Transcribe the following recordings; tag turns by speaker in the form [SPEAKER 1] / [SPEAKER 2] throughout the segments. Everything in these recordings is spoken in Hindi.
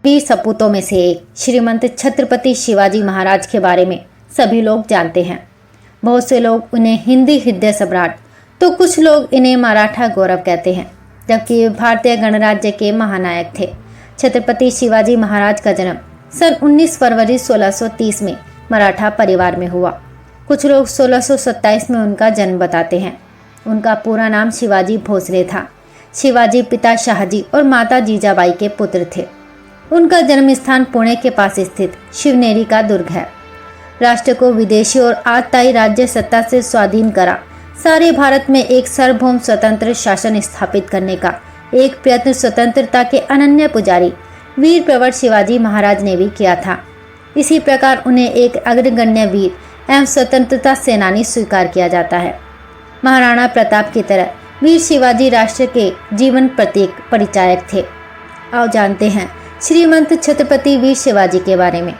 [SPEAKER 1] वीर सपूतों में से एक श्रीमंत छत्रपति शिवाजी महाराज के बारे में सभी लोग जानते हैं। बहुत से लोग उन्हें हिंदी हृदय सम्राट तो कुछ लोग इन्हें मराठा गौरव कहते हैं, जबकि वे भारतीय गणराज्य के महानायक थे। छत्रपति शिवाजी महाराज का जन्म सन 19 फरवरी 1630 में मराठा परिवार में हुआ। कुछ लोग 1627 में उनका जन्म बताते हैं। उनका पूरा नाम शिवाजी भोसले था। शिवाजी पिता शाहजी और माता जीजाबाई के पुत्र थे। उनका जन्म स्थान पुणे के पास स्थित शिवनेरी का दुर्ग है। राष्ट्र को विदेशी और आताई राज्य सत्ता से स्वाधीन करा सारे भारत में एक सार्वभौम स्वतंत्र शासन स्थापित करने का एक प्रयत्न स्वतंत्रता के अनन्य पुजारी वीर प्रवर शिवाजी महाराज ने भी किया था। इसी प्रकार उन्हें एक अग्रगण्य वीर एवं स्वतंत्रता सेनानी स्वीकार किया जाता है। महाराणा प्रताप की तरह वीर शिवाजी राष्ट्र के जीवन प्रतीक परिचायक थे। आओ जानते हैं श्रीमंत छत्रपति वीर शिवाजी के बारे में।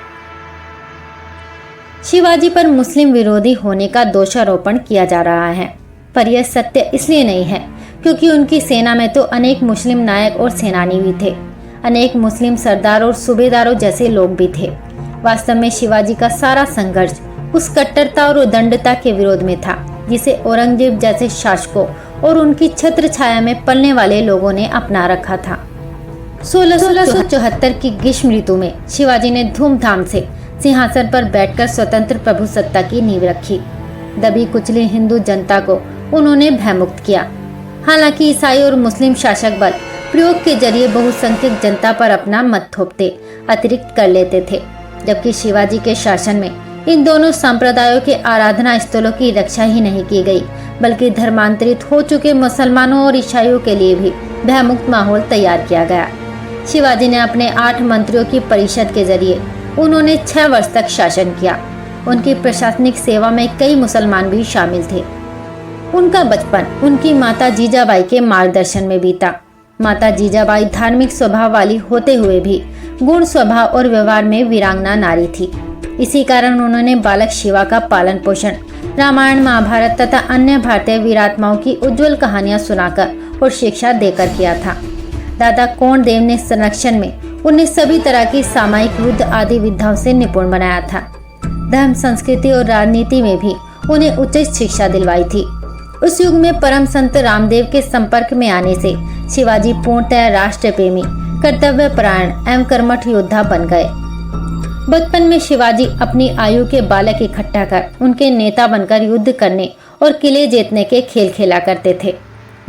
[SPEAKER 1] शिवाजी पर मुस्लिम विरोधी होने का दोषारोपण किया जा रहा है, पर यह सत्य इसलिए नहीं है क्योंकि उनकी सेना में तो अनेक मुस्लिम नायक और सेनानी भी थे। अनेक मुस्लिम सरदार और सूबेदारों जैसे लोग भी थे। वास्तव में शिवाजी का सारा संघर्ष उस कट्टरता और उदंडता के विरोध में था जिसे औरंगजेब जैसे शासकों और उनकी छत्र छाया में पलने वाले लोगों ने अपना रखा था। 1674 की ग्रीष्म ऋतु में शिवाजी ने धूमधाम से सिंहासन पर बैठकर स्वतंत्र प्रभु सत्ता की नींव रखी। दबी कुचली हिंदू जनता को उन्होंने भयमुक्त किया। हालांकि ईसाई और मुस्लिम शासक बल प्रयोग के जरिए बहुसंख्यक जनता पर अपना मत थोपते अतिरिक्त कर लेते थे, जबकि शिवाजी के शासन में इन दोनों संप्रदायों के आराधना स्थलों की रक्षा ही नहीं की गई, बल्कि धर्मांतरित हो चुके मुसलमानों और ईसाइयों के लिए भी भयमुक्त माहौल तैयार किया गया। शिवाजी ने अपने 8 मंत्रियों की परिषद के जरिए उन्होंने 6 वर्ष तक शासन किया। उनकी प्रशासनिक सेवा में कई मुसलमान भी शामिल थे। उनका बचपन उनकी माता जीजाबाई के मार्गदर्शन में बीता। माता जीजाबाई धार्मिक स्वभाव वाली होते हुए भी गुण स्वभाव और व्यवहार में वीरांगना नारी थी। इसी कारण उन्होंने बालक शिवा का पालन पोषण रामायण महाभारत तथा अन्य भारतीय वीरात्माओं की उज्जवल कहानियां सुनाकर और शिक्षा देकर किया था। दादा कोंडदेव ने संरक्षण में उन्हें सभी तरह की सामायिक युद्ध आदि विद्याओं से निपुण बनाया था। धर्म, संस्कृति और राजनीति में भी उन्हें उच्च शिक्षा दिलवाई थी। उस युग में परम संत रामदेव के संपर्क में आने से शिवाजी पूर्णतः राष्ट्र प्रेमी, कर्तव्य परायण एवं कर्मठ योद्धा बन गए। बचपन में शिवाजी अपनी आयु के बालक इकट्ठा कर उनके नेता बनकर युद्ध करने और किले जीतने के खेल खेला करते थे।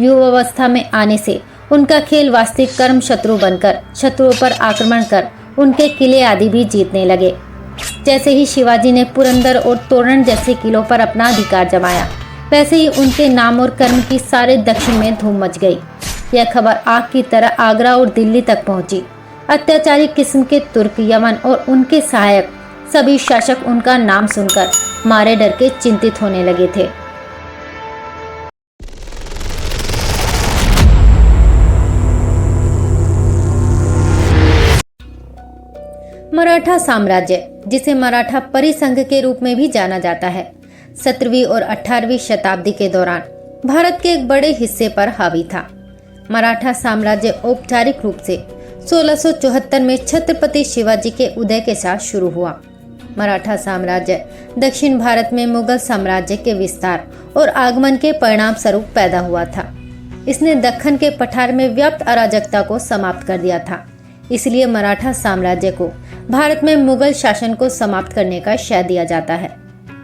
[SPEAKER 1] युवावस्था में आने से उनका खेल वास्तविक कर्म शत्रु बनकर शत्रुओं पर आक्रमण कर उनके किले आदि भी जीतने लगे। जैसे ही शिवाजी ने पुरंदर और तोरण जैसे किलों पर अपना अधिकार जमाया, वैसे ही उनके नाम और कर्म की सारे दक्षिण में धूम मच गई। यह खबर आग की तरह आगरा और दिल्ली तक पहुंची। अत्याचारी किस्म के तुर्क, यमन और उनके सहायक सभी शासक उनका नाम सुनकर मारे डर के चिंतित होने लगे थे। मराठा साम्राज्य, जिसे मराठा परिसंघ के रूप में भी जाना जाता है, 17वीं और 18वीं शताब्दी के दौरान भारत के एक बड़े हिस्से पर हावी था। मराठा साम्राज्य औपचारिक रूप से 1674 में छत्रपति शिवाजी के उदय के साथ शुरू हुआ। मराठा साम्राज्य दक्षिण भारत में मुगल साम्राज्य के विस्तार और आगमन के परिणाम स्वरूप पैदा हुआ था। इसने दक्कन के पठार में व्याप्त अराजकता को समाप्त कर दिया था। इसलिए मराठा साम्राज्य को भारत में मुगल शासन को समाप्त करने का श्रेय दिया जाता है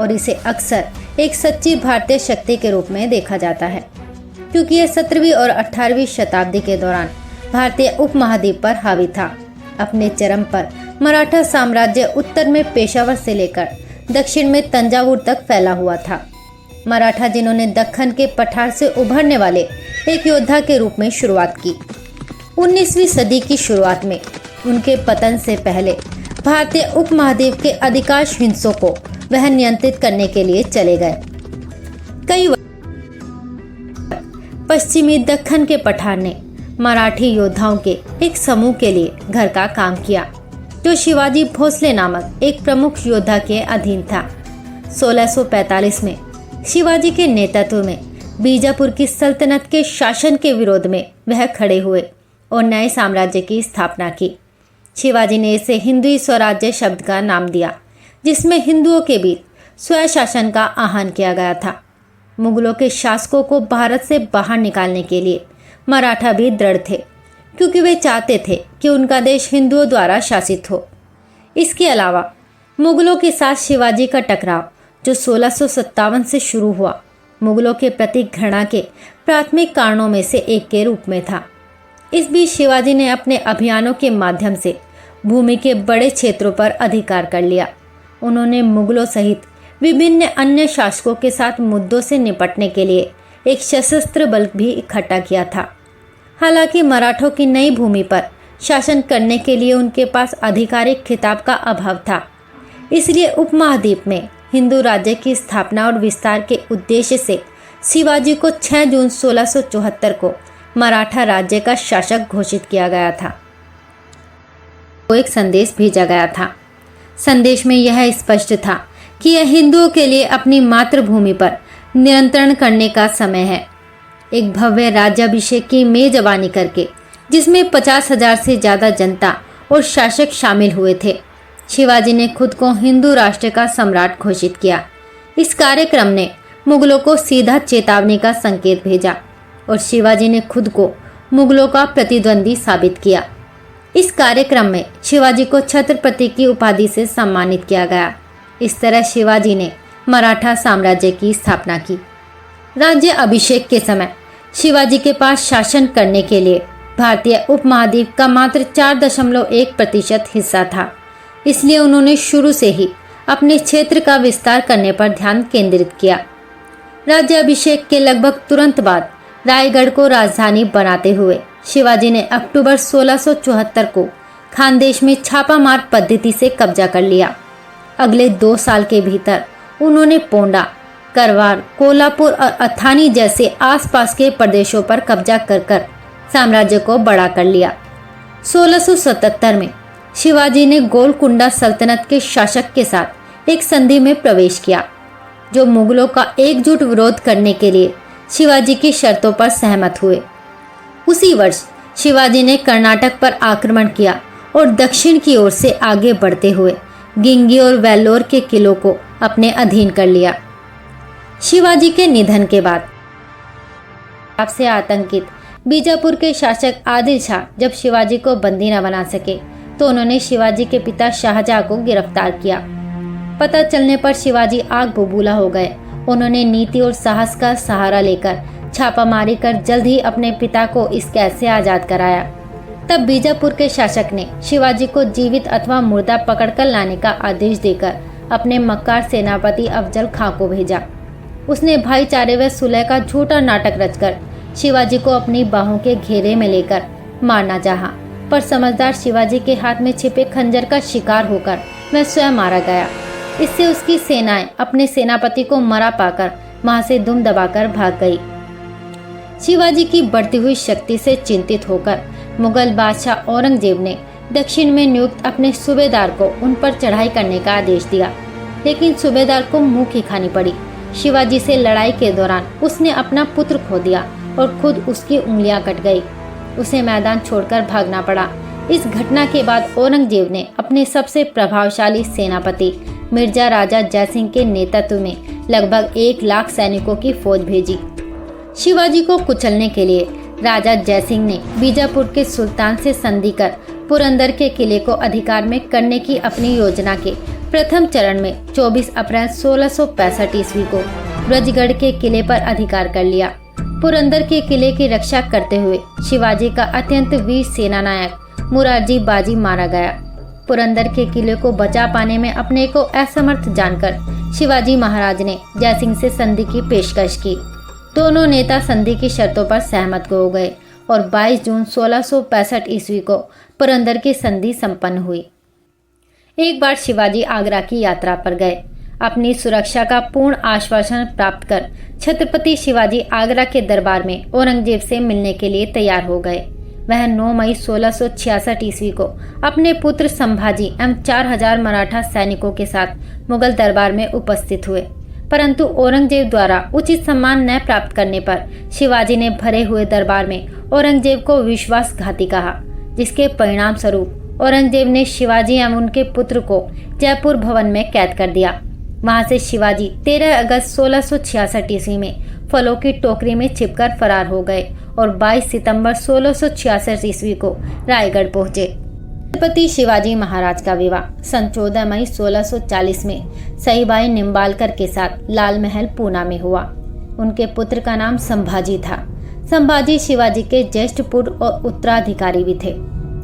[SPEAKER 1] और इसे अक्सर एक सच्ची भारतीय शक्ति के रूप में देखा जाता है, क्योंकि यह 17वीं और 18वीं शताब्दी के दौरान भारतीय उपमहाद्वीप पर हावी था। अपने चरम पर मराठा साम्राज्य उत्तर में पेशावर से लेकर दक्षिण में तंजावुर तक फैला हुआ था। मराठा जिन्होंने दक्कन के पठार से उभरने वाले एक योद्धा के रूप में शुरुआत की। 19वीं सदी की शुरुआत में उनके पतन से पहले भारतीय उपमहाद्वीप के अधिकांश हिस्सों को वह नियंत्रित करने के लिए चले गए। कई पश्चिमी दक्कन के पठार ने मराठी योद्धाओं के एक समूह के लिए घर का काम किया, जो शिवाजी भोसले नामक एक प्रमुख योद्धा के अधीन था। 1645 में शिवाजी के नेतृत्व में बीजापुर की सल्तनत के शासन के विरोध में वह खड़े हुए और नए साम्राज्य की स्थापना की। शिवाजी ने इसे हिंदुई स्वराज्य शब्द का नाम दिया, जिसमें हिंदुओं के बीच स्वशासन का आह्वान किया गया था। मुगलों के शासकों को भारत से बाहर निकालने के लिए मराठा भी दृढ़ थे, क्योंकि वे चाहते थे कि उनका देश हिंदुओं द्वारा शासित हो। इसके अलावा मुगलों के साथ शिवाजी का टकराव, जो 1657 से शुरू हुआ, मुगलों के प्रति घृणा के प्राथमिक कारणों में से एक के रूप में था। इस बीच शिवाजी ने अपने अभियानों के माध्यम से भूमि के बड़े क्षेत्रों पर अधिकार कर लिया। उन्होंने मुगलों सहित विभिन्न अन्य शासकों के साथ मुद्दों से निपटने के लिए एक सशस्त्र बल भी इकट्ठा किया था। हालांकि मराठों की नई भूमि पर शासन करने के लिए उनके पास आधिकारिक खिताब का अभाव था, इसलिए उपमहाद्वीप में हिंदू राज्य की स्थापना और विस्तार के उद्देश्य से शिवाजी को 6 जून 1674 को मराठा राज्य का शासक घोषित किया गया था। वो एक संदेश भेजा गया था। संदेश में यह स्पष्ट था कि यह हिंदुओं के लिए अपनी मातृभूमि पर नियंत्रण करने का समय है। एक भव्य राज्याभिषेक की मेजबानी करके, जिसमें 50,000 से ज़्यादा जनता और शासक शामिल हुए थे, शिवाजी ने खुद को हिंदू राष्ट्र का सम्राट घोषित किया। इस कार्यक्रम ने मुगलों को सीधा चेतावनी का संकेत भेजा और शिवाजी ने खुद को मुगलों का प्रतिद्वंदी साबित किया। इस कार्यक्रम में शिवाजी को छत्रपति की उपाधि से सम्मानित किया गया। इस तरह शिवाजी ने मराठा साम्राज्य की स्थापना की। राज्य अभिषेक के समय शिवाजी के पास शासन करने के लिए भारतीय उपमहाद्वीप का मात्र 4.1% हिस्सा था, इसलिए उन्होंने शुरू से ही अपने क्षेत्र का विस्तार करने पर ध्यान केंद्रित किया। राज्याभिषेक के लगभग तुरंत बाद रायगढ़ को राजधानी बनाते हुए शिवाजी ने अक्टूबर 1674 को खानदेश में छापामार पद्धति से कब्जा कर लिया। अगले 2 साल के भीतर उन्होंने पोंडा, करवार, कोल्हापुर और अथानी जैसे आसपास के प्रदेशों पर कब्जा कर साम्राज्य को बड़ा कर लिया। 1677 में शिवाजी ने गोलकुंडा सल्तनत के शासक के साथ एक संधि में प्रवेश किया, जो मुगलों का एकजुट विरोध करने के लिए शिवाजी की शर्तों पर सहमत हुए। उसी वर्ष शिवाजी ने कर्नाटक पर आक्रमण किया और दक्षिण की ओर से आगे बढ़ते हुए गिंगी और वेल्लोर के किलों को अपने अधीन कर लिया। शिवाजी के निधन के बाद आपसे आतंकित बीजापुर के शासक आदिल शाह जब शिवाजी को बंदी न बना सके, तो उन्होंने शिवाजी के पिता शाहजहां को गिरफ्तार किया। पता चलने पर शिवाजी आग बबूला हो गए। उन्होंने नीति और साहस का सहारा लेकर छापामारी कर जल्द ही अपने पिता को इस कैद से आजाद कराया। तब बीजापुर के शासक ने शिवाजी को जीवित अथवा मुर्दा पकड़कर लाने का आदेश देकर अपने मक्कार सेनापति अफजल खां को भेजा। उसने भाईचारे व सुलह का झूठा नाटक रचकर शिवाजी को अपनी बाहों के घेरे में लेकर मारना चाहा, पर समझदार शिवाजी के हाथ में छिपे खंजर का शिकार होकर वह स्वयं मारा गया। इससे उसकी सेनाएं अपने सेनापति को मरा पाकर वहां से दुम दबाकर भाग गई। शिवाजी की बढ़ती हुई शक्ति से चिंतित होकर मुगल बादशाह औरंगजेब ने दक्षिण में नियुक्त अपने सूबेदार को उन पर चढ़ाई करने का आदेश दिया, लेकिन सूबेदार को मुंह की खानी पड़ी। शिवाजी से लड़ाई के दौरान उसने अपना पुत्र खो दिया और खुद उसकी उंगलियां कट गई। उसे मैदान छोड़कर भागना पड़ा। इस घटना के बाद औरंगजेब ने अपने सबसे प्रभावशाली सेनापति मिर्जा राजा जयसिंह के नेतृत्व में लगभग 1 लाख सैनिकों की फौज भेजी। शिवाजी को कुचलने के लिए राजा जयसिंह ने बीजापुर के सुल्तान से संधि कर पुरंदर के किले को अधिकार में करने की अपनी योजना के प्रथम चरण में 24 अप्रैल 1665 ईस्वी को ब्रजगढ़ के किले पर अधिकार कर लिया। पुरंदर के किले की रक्षा करते हुए शिवाजी का अत्यंत वीर सेनानायक मुरारजी बाजी मारा गया। पुरंदर के किले को बचा पाने में अपने को असमर्थ जानकर शिवाजी महाराज ने जयसिंह से संधि की पेशकश की। दोनों नेता संधि की शर्तों पर सहमत हो गए और 22 जून 1665 ईस्वी को पुरंदर की संधि संपन्न हुई। एक बार शिवाजी आगरा की यात्रा पर गए। अपनी सुरक्षा का पूर्ण आश्वासन प्राप्त कर छत्रपति शिवाजी आगरा के दरबार में औरंगजेब से मिलने के लिए तैयार हो गए। वह 9 मई 1666 ईस्वी को अपने पुत्र संभाजी एवं 4000 मराठा सैनिकों के साथ मुगल दरबार में उपस्थित हुए, परंतु औरंगजेब द्वारा उचित सम्मान न प्राप्त करने पर शिवाजी ने भरे हुए दरबार में औरंगजेब को विश्वासघाती कहा, जिसके परिणाम स्वरूप औरंगजेब ने शिवाजी एवं उनके पुत्र को जयपुर भवन में कैद कर दिया। वहां से शिवाजी 13 अगस्त 1666 ईस्वी में फलों की टोकरी में छिपकर फरार हो गए और 22 सितंबर 1666 ईस्वी को रायगढ़ पहुंचे। छत्रपति शिवाजी महाराज का विवाह सन 14 मई 1640 में सईबाई निम्बालकर के साथ लाल महल पूना में हुआ। उनके पुत्र का नाम संभाजी था। संभाजी शिवाजी के ज्येष्ठ पुत्र और उत्तराधिकारी भी थे,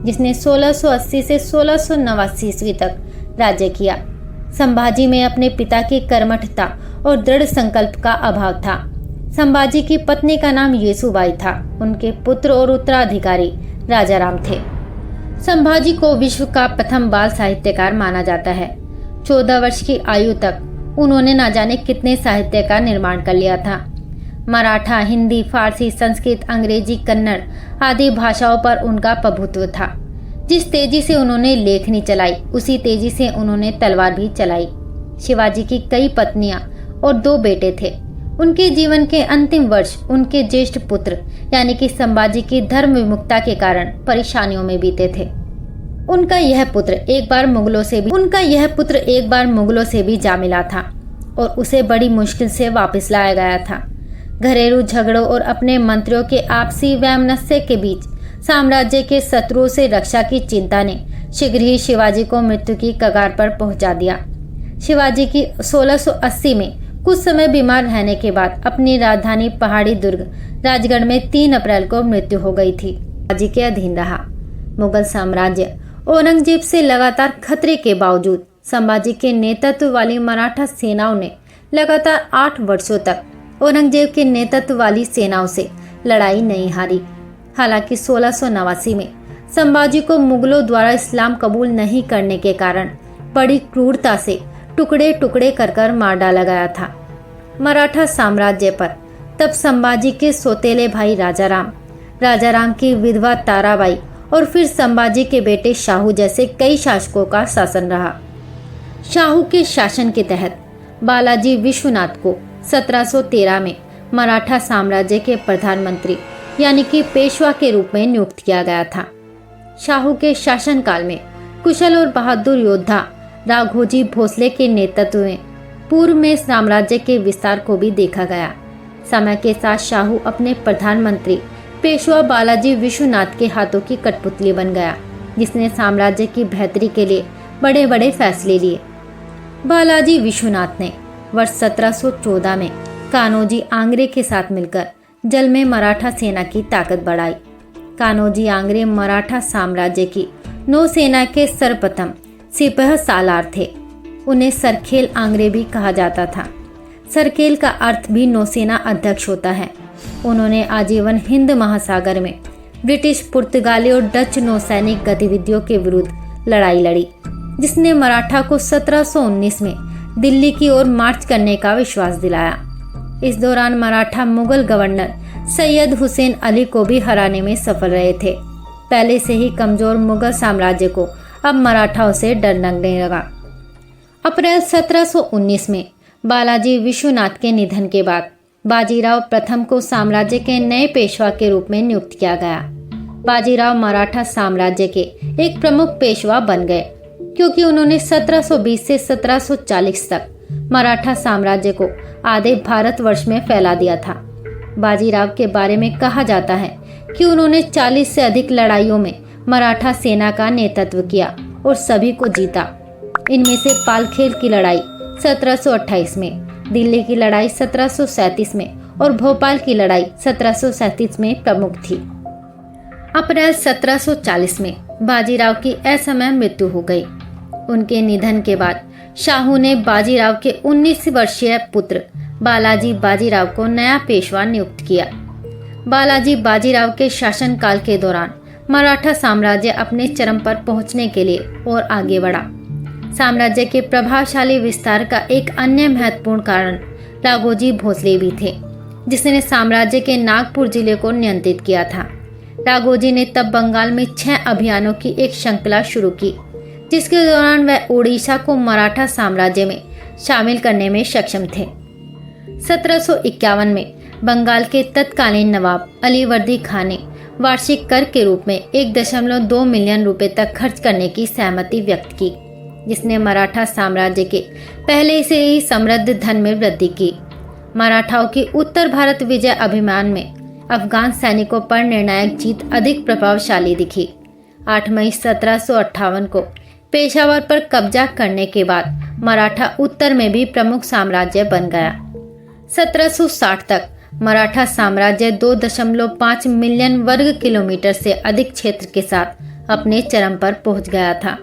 [SPEAKER 1] जिसने 1680 से 1689 ईस्वी तक राज्य किया। संभाजी में अपने पिता की कर्मठता और दृढ़ संकल्प का अभाव था। संभाजी की पत्नी का नाम येसुबाई था। उनके पुत्र और उत्तराधिकारी राजाराम थे। संभाजी को विश्व का प्रथम बाल साहित्यकार माना जाता है। 14 वर्ष की आयु तक उन्होंने न जाने कितने साहित्य का निर्माण कर लिया था। मराठा, हिंदी, फारसी, संस्कृत, अंग्रेजी, कन्नड़ आदि भाषाओं पर उनका प्रभुत्व था। जिस तेजी से उन्होंने लेखनी चलाई, उसी तेजी से उन्होंने तलवार भी चलाई। शिवाजी की कई पत्नियां और 2 बेटे थे। उनके जीवन के अंतिम वर्ष उनके ज्येष्ठ पुत्र यानी कि संभाजी की धर्म विमुखता के कारण परेशानियों में बीते थे। उनका यह पुत्र एक बार मुगलों से भी जा मिला था और उसे बड़ी मुश्किल से वापस लाया गया था। घरेलू झगड़ों और अपने मंत्रियों के आपसी वैमनस्य के बीच साम्राज्य के शत्रुओं से रक्षा की चिंता ने शीघ्र ही शिवाजी को मृत्यु की कगार पर पहुंचा दिया। शिवाजी की 1680 में कुछ समय बीमार रहने के बाद अपनी राजधानी पहाड़ी दुर्ग राजगढ़ में 3 अप्रैल को मृत्यु हो गई थी। शिवाजी के अधीन रहा। मुगल साम्राज्य औरंगजेब से लगातार खतरे के बावजूद संभाजी के नेतृत्व वाली मराठा सेनाओं ने लगातार 8 वर्षों तक औरंगजेब के नेतृत्व वाली सेनाओं से लड़ाई नहीं हारी। हालांकि 1689 में संभाजी को मुगलों द्वारा इस्लाम कबूल नहीं करने के कारण बड़ी क्रूरता से टुकड़े टुकड़े कर मार डाला गया था। मराठा साम्राज्य पर तब संभाजी के सौतेले भाई राजाराम की विधवा ताराबाई और फिर संभाजी के बेटे शाहू जैसे कई शासकों का शासन रहा। शाहू के शासन के तहत बालाजी विश्वनाथ को 1713 में मराठा साम्राज्य के प्रधानमंत्री यानी कि पेशवा के रूप में नियुक्त किया गया था। शाहू के शासनकाल में कुशल और बहादुर योद्धा राघोजी भोसले के नेतृत्व में पूर्व में साम्राज्य के विस्तार को भी देखा गया। समय के साथ शाहू अपने प्रधानमंत्री पेशवा बालाजी विश्वनाथ के हाथों की कठपुतली बन गया, जिसने साम्राज्य की बेहतरी के लिए बड़े बड़े फैसले लिए। बालाजी विश्वनाथ ने वर्ष 1714 में कान्होजी आंग्रे के साथ मिलकर जल में मराठा सेना की ताकत बढ़ाई। कान्होजी आंग्रे मराठा साम्राज्य की नौसेना के सर्वप्रथम सिपह सालार थे। उन्हें सरखेल आंग्रे भी कहा जाता था। सरखेल का अर्थ भी नौसेना अध्यक्ष होता है। उन्होंने आजीवन हिंद महासागर में ब्रिटिश, पुर्तगाली और डच नौसैनिक गतिविधियों के विरुद्ध लड़ाई लड़ी, जिसने मराठा को 1719 में दिल्ली की ओर मार्च करने का विश्वास दिलाया। इस दौरान मराठा मुगल गवर्नर सैयद हुसैन अली को भी हराने में सफल रहे थे। पहले से ही कमजोर मुगल साम्राज्य को अब मराठाओं से डर लगने लगा। अप्रैल 1719 में बालाजी विश्वनाथ के निधन के बाद बाजीराव प्रथम को साम्राज्य के नए पेशवा के रूप में नियुक्त किया गया। बाजीराव मराठा साम्राज्य के एक प्रमुख पेशवा बन गए, क्योंकि उन्होंने 1720 से 1740 तक मराठा साम्राज्य को आधे भारतवर्ष में फैला दिया था। बाजीराव के बारे में कहा जाता है कि उन्होंने 40 से अधिक लड़ाइयों में मराठा सेना का नेतृत्व किया और सभी को जीता। इनमें से पालखेल की लड़ाई 1728 में, दिल्ली की लड़ाई 1737 में और भोपाल की लड़ाई 1737 में प्रमुख थी। अप्रैल 1740 में बाजीराव की असमय मृत्यु हो गई। उनके निधन के बाद शाहू ने बाजीराव के 19 वर्षीय पुत्र बालाजी बाजीराव को नया पेशवा नियुक्त किया। बालाजी बाजीराव के शासनकाल के दौरान मराठा साम्राज्य अपने चरम पर पहुंचने के लिए और आगे बढ़ा। साम्राज्य के प्रभावशाली विस्तार का एक अन्य महत्वपूर्ण कारण राघोजी भोसले भी थे, जिसने साम्राज्य के नागपुर जिले को नियंत्रित किया था। राघोजी ने तब बंगाल में 6 अभियानों की एक श्रृंखला शुरू की, जिसके दौरान वह ओडिशा को मराठा साम्राज्य में शामिल करने में सक्षम थे। 1751 में बंगाल के तत्कालीन नवाब अलीवर्दी खान ने वार्षिक कर के रूप में 1.2 मिलियन रुपए तक खर्च करने की सहमति व्यक्त की, जिसने मराठा साम्राज्य के पहले से ही समृद्ध धन में वृद्धि की। मराठाओं की उत्तर भारत विजय अभियान में अफगान सैनिकों पर निर्णायक जीत अधिक प्रभावशाली दिखी। 8 मई 1758 को पेशावर पर कब्जा करने के बाद मराठा उत्तर में भी प्रमुख साम्राज्य बन गया। 1760 तक मराठा साम्राज्य 2.5 मिलियन वर्ग किलोमीटर से अधिक क्षेत्र के साथ अपने चरम पर पहुंच गया था।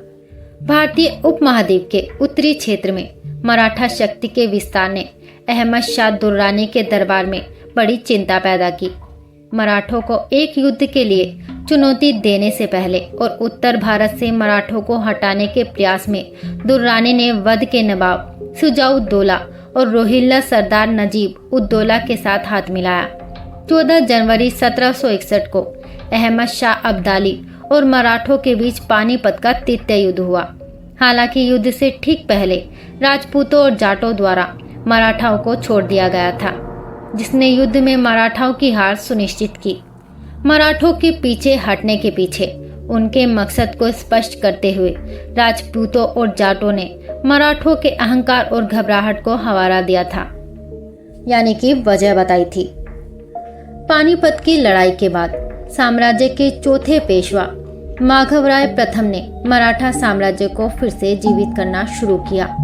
[SPEAKER 1] भारतीय उपमहाद्वीप के उत्तरी क्षेत्र में मराठा शक्ति के विस्तार ने अहमद शाह दुर्रानी के दरबार में बड़ी चिंता पैदा की। मराठों को एक युद्ध के लिए चुनौती देने से पहले और उत्तर भारत से मराठों को हटाने के प्रयास में दुर्रानी ने वध के नवाब शुजा-उद-दौला और रोहिल्ला सरदार नजीब उद-दौला के साथ हाथ मिलाया। 14 जनवरी 1761 को अहमद शाह अब्दाली और मराठों के बीच पानीपत का तृतीय युद्ध हुआ। हालांकि युद्ध से ठीक पहले राजपूतों और जाटों द्वारा मराठाओं को छोड़ दिया गया था, जिसने युद्ध में मराठाओं की हार सुनिश्चित की। मराठों के पीछे हटने के पीछे उनके मकसद को स्पष्ट करते हुए राजपूतों और जाटों ने मराठों के अहंकार और घबराहट को हवाला दिया था, यानी कि वजह बताई थी। पानीपत की लड़ाई के बाद साम्राज्य के चौथे पेशवा माधवराय प्रथम ने मराठा साम्राज्य को फिर से जीवित करना शुरू किया।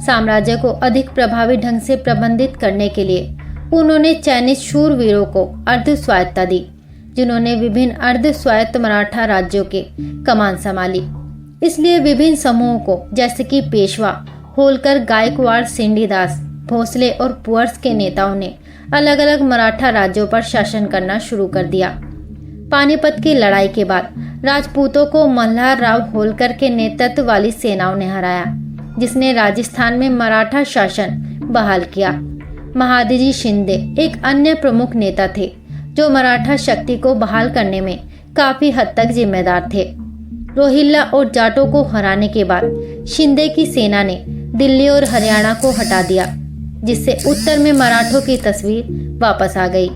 [SPEAKER 1] साम्राज्य को अधिक प्रभावी ढंग से प्रबंधित करने के लिए उन्होंने चयनित शूरवीरों को अर्ध स्वायत्तता दी, जिन्होंने विभिन्न अर्ध स्वायत्त मराठा राज्यों के कमान संभाली। इसलिए विभिन्न समूहों को, जैसे कि पेशवा, होलकर, गायकवाड़, सिंडीदास, भोसले और पुअर्स के नेताओं ने अलग अलग मराठा राज्यों पर शासन करना शुरू कर दिया। पानीपत की लड़ाई के बाद राजपूतों को मल्हार राव होलकर के नेतृत्व वाली सेनाओं ने हराया, जिसने राजस्थान में मराठा शासन बहाल किया। महादजी शिंदे एक अन्य प्रमुख नेता थे, जो मराठा शक्ति को बहाल करने में काफी हद तक जिम्मेदार थे। रोहिल्ला और जाटों को हराने के बाद शिंदे की सेना ने दिल्ली और हरियाणा को हटा दिया, जिससे उत्तर में मराठों की तस्वीर वापस आ गई।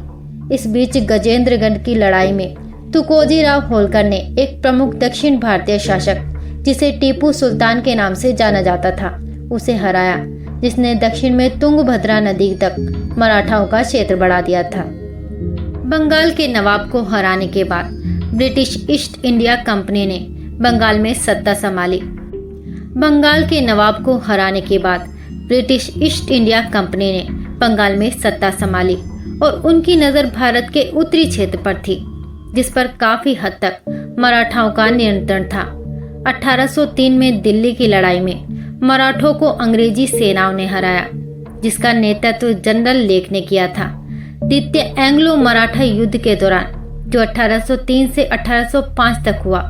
[SPEAKER 1] इस बीच गजेंद्रगढ़ की लड़ाई में तुकोजी राव होलकर ने एक प्रमुख दक्षिण भारतीय शासक, जिसे टीपू सुल्तान के नाम से जाना जाता था, उसे हराया, जिसने दक्षिण में तुंगभद्रा नदी तक मराठाओं का क्षेत्र बढ़ा दिया था। बंगाल के नवाब को हराने के बाद ब्रिटिश ईस्ट इंडिया कंपनी ने बंगाल में सत्ता संभाली। बंगाल के नवाब को हराने के बाद ब्रिटिश ईस्ट इंडिया कंपनी ने बंगाल में सत्ता संभाली और उनकी नज़र भारत के उत्तरी क्षेत्र पर थी, जिस पर काफी हद तक मराठाओं का नियंत्रण था। 1803 में दिल्ली की लड़ाई में मराठों को अंग्रेजी सेनाओं ने हराया, जिसका नेतृत्व जनरल लेक ने किया था। द्वितीय एंग्लो मराठा युद्ध के दौरान, जो 1803 से 1805 तक हुआ,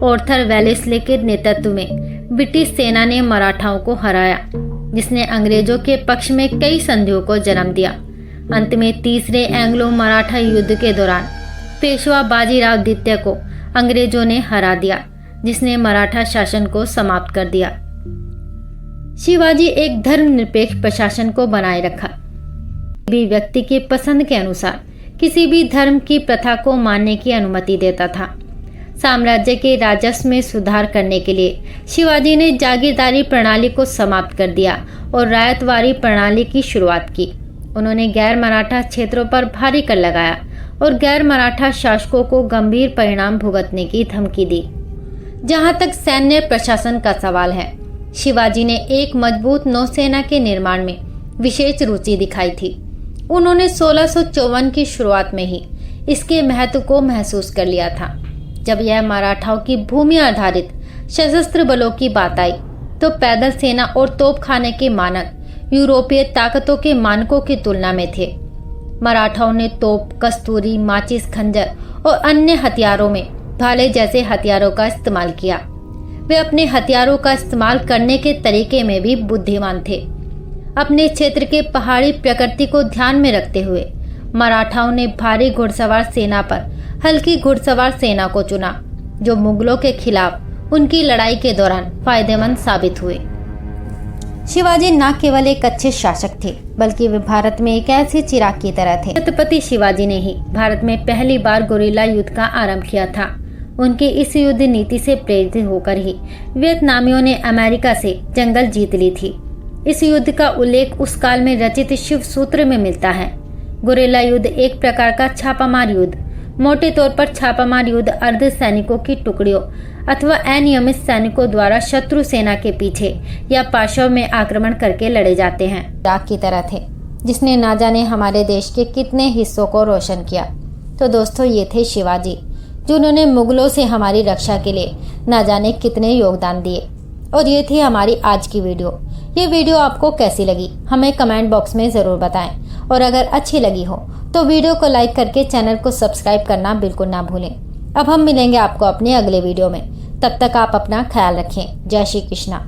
[SPEAKER 1] ऑर्थर वेलेस्ले के नेतृत्व में ब्रिटिश सेना ने मराठाओं को हराया, जिसने अंग्रेजों के पक्ष में कई संधियों को जन्म दिया। अंत में तीसरे एंग्लो मराठा युद्ध के दौरान पेशवा बाजीराव द्वितीय को अंग्रेजों ने हरा दिया, जिसने मराठा शासन को समाप्त कर दिया। शिवाजी एक धर्मनिरपेक्ष प्रशासन को बनाए रखा, भी व्यक्ति की पसंद के अनुसार किसी भी धर्म की प्रथा को मानने की अनुमति देता था। साम्राज्य के राजस्व में सुधार करने के लिए शिवाजी ने जागीरदारी प्रणाली को समाप्त कर दिया और रायतवारी प्रणाली की शुरुआत की। उन्होंने गैर मराठा क्षेत्रों पर भारी कर लगाया और गैर मराठा शासकों को गंभीर परिणाम भुगतने की धमकी दी। जहां तक सैन्य प्रशासन का सवाल है, शिवाजी ने एक मजबूत नौसेना के निर्माण में विशेष रुचि दिखाई थी। उन्होंने 1654 की शुरुआत में ही इसके महत्व को महसूस कर लिया था। जब यह मराठाओं की भूमि आधारित सशस्त्र बलों की बात आई, तो पैदल सेना और तोपखाने के मानक यूरोपीय ताकतों के मानकों की तुलना में थे। मराठाओं ने तोप, कस्तूरी, माचिस, खंजर और अन्य हथियारों में भाले जैसे हथियारों का इस्तेमाल किया। वे अपने हथियारों का इस्तेमाल करने के तरीके में भी बुद्धिमान थे। अपने क्षेत्र के पहाड़ी प्रकृति को ध्यान में रखते हुए मराठाओं ने भारी घुड़सवार सेना पर हल्की घुड़सवार सेना को चुना, जो मुगलों के खिलाफ उनकी लड़ाई के दौरान फायदेमंद साबित हुए। शिवाजी न केवल एक अच्छे शासक थे बल्कि वे भारत में एक ऐसे चिराग की तरह थे। छत्रपति शिवाजी ने ही भारत में पहली बार गुरिल्ला युद्ध का आरंभ किया था। उनकी इस युद्ध नीति से प्रेरित होकर ही वियतनामियों ने अमेरिका से जंगल जीत ली थी। इस युद्ध का उल्लेख उस काल में रचित शिव सूत्र में मिलता है। गुरिल्ला युद्ध एक प्रकार का छापामार युद्ध, मोटे तौर पर छापामार युद्ध अर्ध सैनिकों की टुकड़ियों अथवा अनियमित सैनिकों द्वारा शत्रु सेना के पीछे या पार्श्व में आक्रमण करके लड़े जाते हैं। चिराग की तरह थे जिसने ना जाने हमारे देश के कितने हिस्सों को रोशन किया। तो दोस्तों, ये थे शिवाजी, जिन्होंने मुगलों से हमारी रक्षा के लिए ना जाने कितने योगदान दिए। और ये थी हमारी आज की वीडियो। ये वीडियो आपको कैसी लगी हमें कमेंट बॉक्स में ज़रूर बताएं। और अगर अच्छी लगी हो तो वीडियो को लाइक करके चैनल को सब्सक्राइब करना बिल्कुल ना भूलें। अब हम मिलेंगे आपको अपने अगले वीडियो में। तब तक आप अपना ख्याल रखें। जय श्री कृष्णा।